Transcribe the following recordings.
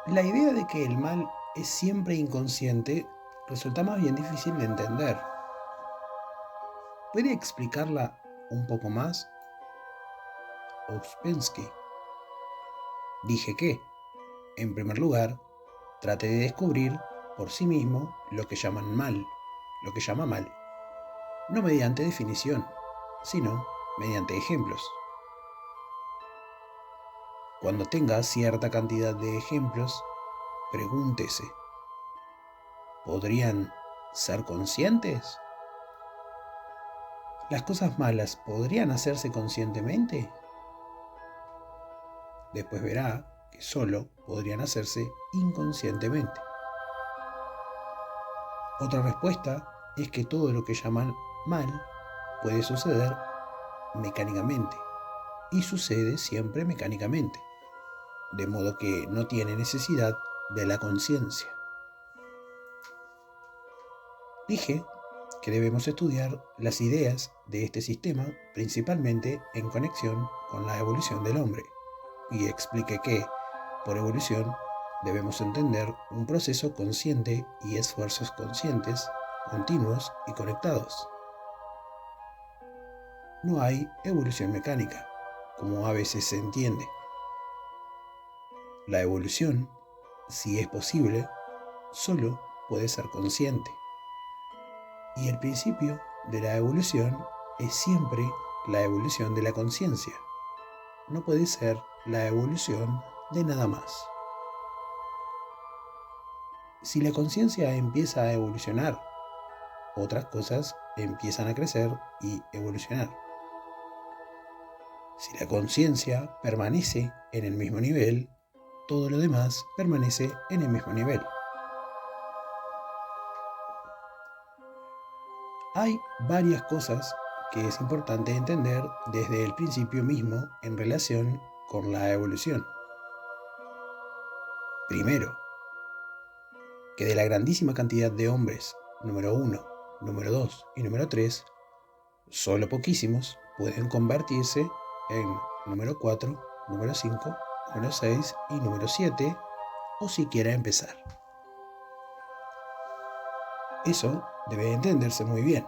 La idea de que el mal es siempre inconsciente resulta más bien difícil de entender. ¿Puede explicarla un poco más? Ouspensky. Dije que, en primer lugar, trate de descubrir por sí mismo lo que llaman mal, lo que llama mal, no mediante definición, sino mediante ejemplos. Cuando tenga cierta cantidad de ejemplos, pregúntese, ¿podrían ser conscientes? ¿Las cosas malas podrían hacerse conscientemente? Después verá que solo podrían hacerse inconscientemente. Otra respuesta es que todo lo que llaman mal puede suceder mecánicamente y sucede siempre mecánicamente, de modo que no tiene necesidad de la conciencia. Dije que debemos estudiar las ideas de este sistema principalmente en conexión con la evolución del hombre, y expliqué que, por evolución, debemos entender un proceso consciente y esfuerzos conscientes, continuos y conectados. No hay evolución mecánica, como a veces se entiende. La evolución, si es posible, solo puede ser consciente. Y el principio de la evolución es siempre la evolución de la conciencia. No puede ser la evolución de nada más. Si la conciencia empieza a evolucionar, otras cosas empiezan a crecer y evolucionar. Si la conciencia permanece en el mismo nivel, todo lo demás permanece en el mismo nivel. Hay varias cosas que es importante entender desde el principio mismo en relación con la evolución. Primero, que de la grandísima cantidad de hombres, número 1, número 2 y número 3, solo poquísimos pueden convertirse en número 4, número 5, número 6 y número 7, o siquiera empezar. Eso debe entenderse muy bien,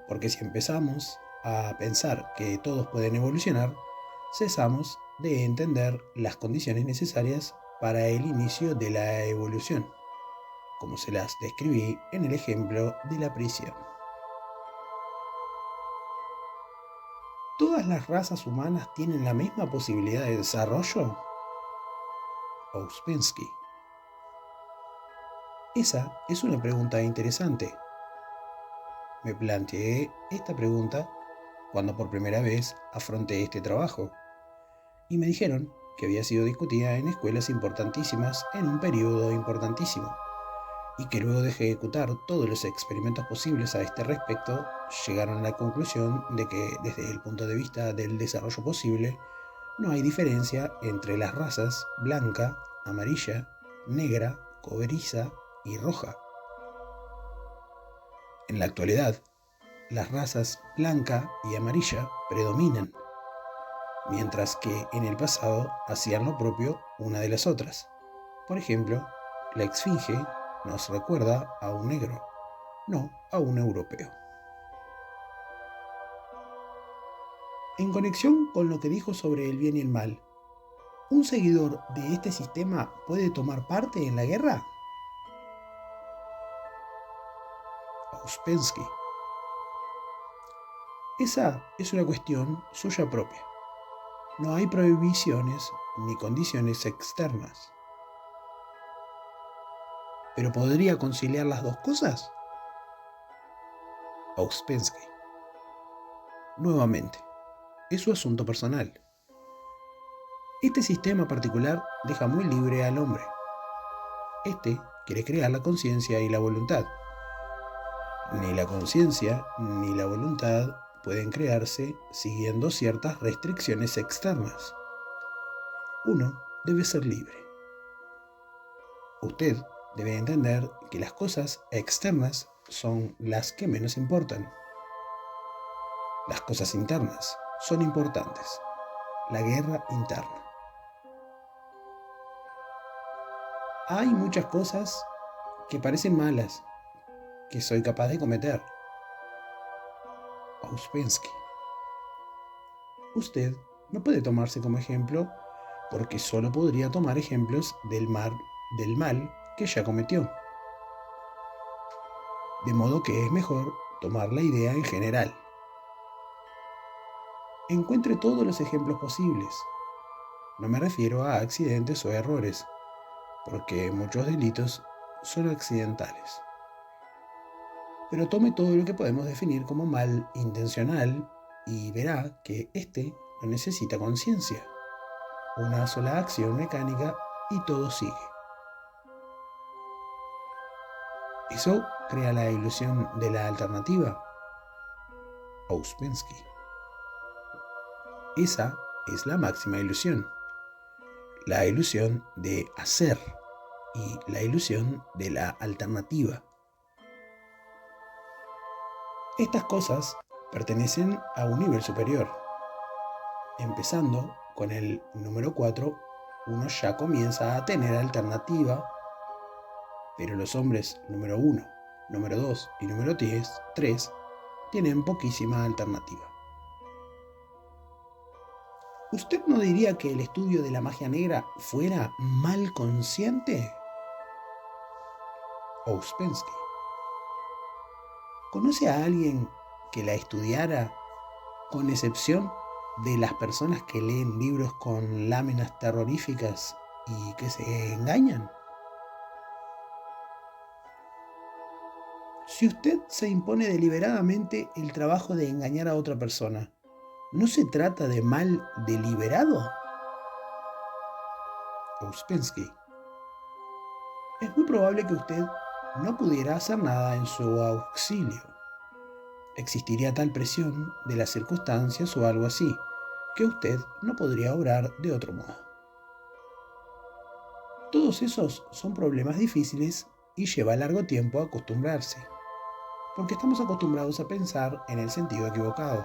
porque si empezamos a pensar que todos pueden evolucionar, cesamos de entender las condiciones necesarias para el inicio de la evolución, como se las describí en el ejemplo de la prisión. ¿Todas las razas humanas tienen la misma posibilidad de desarrollo? Ouspensky. Esa es una pregunta interesante. Me planteé esta pregunta cuando por primera vez afronté este trabajo, y me dijeron que había sido discutida en escuelas importantísimas en un periodo importantísimo, y que luego de ejecutar todos los experimentos posibles a este respecto, llegaron a la conclusión de que desde el punto de vista del desarrollo posible, no hay diferencia entre las razas blanca, amarilla, negra, cobriza y roja. En la actualidad, las razas blanca y amarilla predominan, mientras que en el pasado hacían lo propio una de las otras. Por ejemplo, la esfinge nos recuerda a un negro, no a un europeo. En conexión con lo que dijo sobre el bien y el mal, ¿un seguidor de este sistema puede tomar parte en la guerra? Ouspensky. Esa es una cuestión suya propia. No hay prohibiciones ni condiciones externas. ¿Pero podría conciliar las dos cosas? Ouspensky. Nuevamente, es su asunto personal. Este sistema particular deja muy libre al hombre. Este quiere crear la conciencia y la voluntad. Ni la conciencia ni la voluntad pueden crearse siguiendo ciertas restricciones externas. Uno debe ser libre. Usted debe entender que las cosas externas son las que menos importan. Las cosas internas son importantes. La guerra interna. Hay muchas cosas que parecen malas que soy capaz de cometer. Ouspensky. Usted no puede tomarse como ejemplo porque solo podría tomar ejemplos del mal que ya cometió. De modo que es mejor tomar la idea en general. Encuentre todos los ejemplos posibles. No me refiero a accidentes o errores, porque muchos delitos son accidentales. Pero tome todo lo que podemos definir como mal intencional y verá que este no necesita conciencia. Una sola acción mecánica y todo sigue. Eso crea la ilusión de la alternativa. Ouspensky. Esa es la máxima ilusión. La ilusión de hacer y la ilusión de la alternativa. Estas cosas pertenecen a un nivel superior. Empezando con el número 4, uno ya comienza a tener alternativa, pero los hombres número 1, número 2 y número 3 tienen poquísima alternativa. ¿Usted no diría que el estudio de la magia negra fuera mal consciente? Ouspensky. ¿Conoce a alguien que la estudiara, con excepción de las personas que leen libros con láminas terroríficas y que se engañan? Si usted se impone deliberadamente el trabajo de engañar a otra persona, ¿no se trata de mal deliberado? Ouspensky. Es muy probable que usted no pudiera hacer nada en su auxilio. Existiría tal presión de las circunstancias o algo así, que usted no podría obrar de otro modo. Todos esos son problemas difíciles y lleva largo tiempo acostumbrarse, porque estamos acostumbrados a pensar en el sentido equivocado.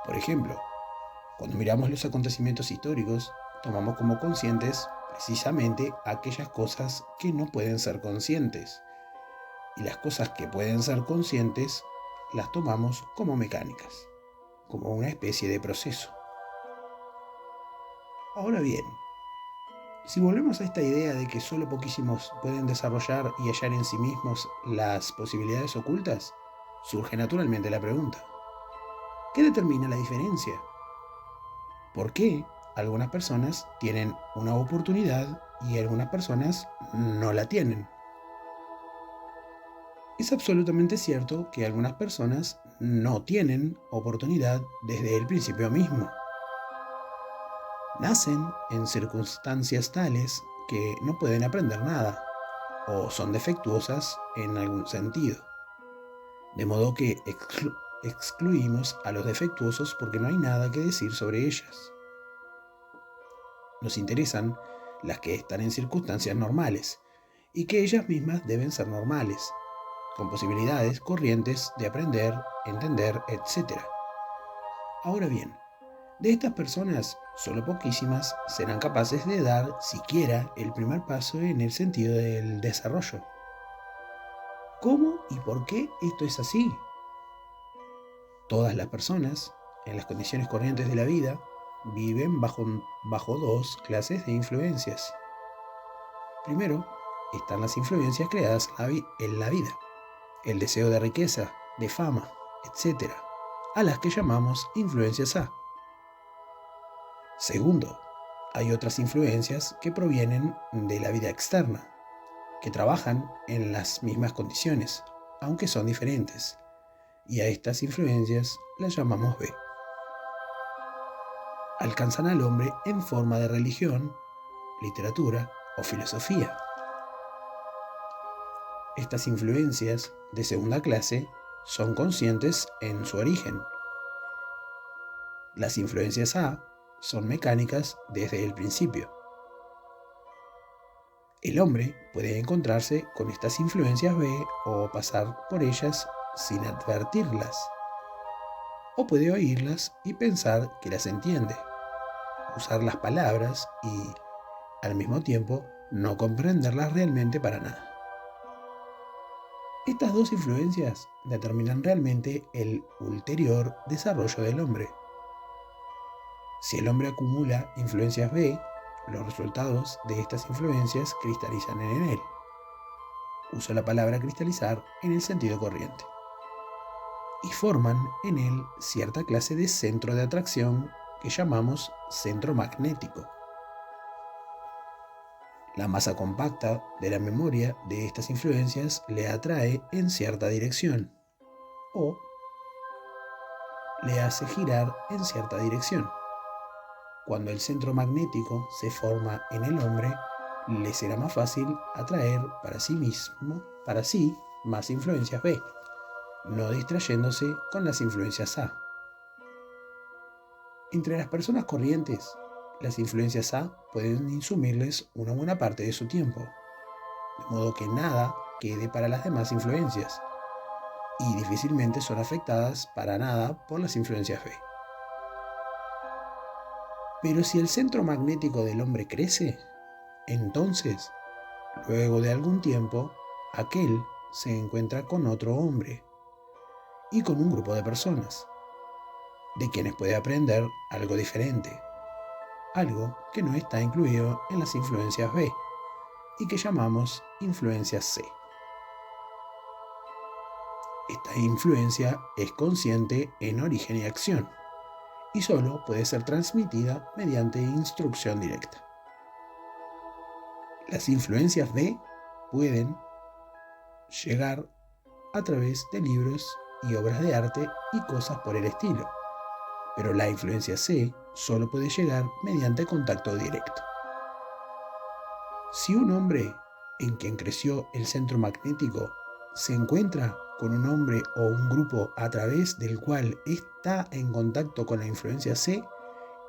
Por ejemplo, cuando miramos los acontecimientos históricos, tomamos como conscientes precisamente aquellas cosas que no pueden ser conscientes, y las cosas que pueden ser conscientes las tomamos como mecánicas, como una especie de proceso. Ahora bien, si volvemos a esta idea de que solo poquísimos pueden desarrollar y hallar en sí mismos las posibilidades ocultas, surge naturalmente la pregunta: ¿qué determina la diferencia? ¿Por qué algunas personas tienen una oportunidad y algunas personas no la tienen? Es absolutamente cierto que algunas personas no tienen oportunidad desde el principio mismo. Nacen en circunstancias tales que no pueden aprender nada o son defectuosas en algún sentido. De modo que excluimos a los defectuosos porque no hay nada que decir sobre ellas. Nos interesan las que están en circunstancias normales y que ellas mismas deben ser normales, con posibilidades corrientes de aprender, entender, etc. Ahora bien, de estas personas, solo poquísimas serán capaces de dar siquiera el primer paso en el sentido del desarrollo. ¿Cómo y por qué esto es así? Todas las personas, en las condiciones corrientes de la vida, viven bajo dos clases de influencias. Primero, están las influencias creadas en la vida, el deseo de riqueza, de fama, etc., a las que llamamos influencias A. Segundo, hay otras influencias que provienen de la vida externa, que trabajan en las mismas condiciones, aunque son diferentes, y a estas influencias las llamamos B. Alcanzan al hombre en forma de religión, literatura o filosofía. Estas influencias de segunda clase son conscientes en su origen. Las influencias A son mecánicas desde el principio. El hombre puede encontrarse con estas influencias B o pasar por ellas sin advertirlas, o puede oírlas y pensar que las entiende, usar las palabras y, al mismo tiempo, no comprenderlas realmente para nada. Estas dos influencias determinan realmente el ulterior desarrollo del hombre. Si el hombre acumula influencias B, los resultados de estas influencias cristalizan en él. Uso la palabra cristalizar en el sentido corriente. Y forman en él cierta clase de centro de atracción que llamamos centro magnético. La masa compacta de la memoria de estas influencias le atrae en cierta dirección o le hace girar en cierta dirección. Cuando el centro magnético se forma en el hombre, le será más fácil atraer para sí más influencias B, no distrayéndose con las influencias A. Entre las personas corrientes, las influencias A pueden insumirles una buena parte de su tiempo, de modo que nada quede para las demás influencias, y difícilmente son afectadas para nada por las influencias B. Pero si el centro magnético del hombre crece, entonces, luego de algún tiempo, aquel se encuentra con otro hombre y con un grupo de personas, de quienes puede aprender algo diferente, algo que no está incluido en las influencias B y que llamamos influencias C. Esta influencia es consciente en origen y acción y solo puede ser transmitida mediante instrucción directa. Las influencias B pueden llegar a través de libros y obras de arte y cosas por el estilo, pero la influencia C solo puede llegar mediante contacto directo. Si un hombre en quien creció el centro magnético se encuentra con un hombre o un grupo a través del cual está en contacto con la influencia C,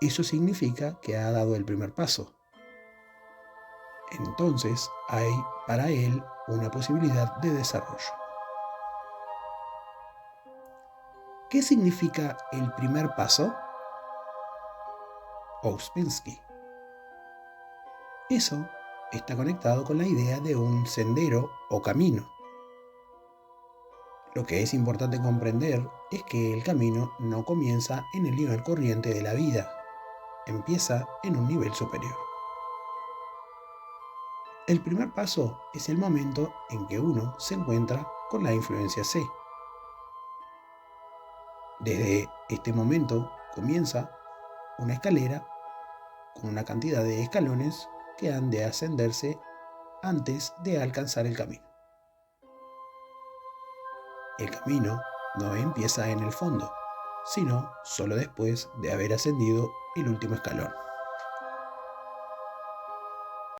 eso significa que ha dado el primer paso. Entonces hay para él una posibilidad de desarrollo. ¿Qué significa el primer paso? Ouspensky. Eso está conectado con la idea de un sendero o camino. Lo que es importante comprender es que el camino no comienza en el nivel corriente de la vida, empieza en un nivel superior. El primer paso es el momento en que uno se encuentra con la influencia C. Desde este momento comienza una escalera con una cantidad de escalones que han de ascenderse antes de alcanzar el camino. El camino no empieza en el fondo, sino solo después de haber ascendido el último escalón.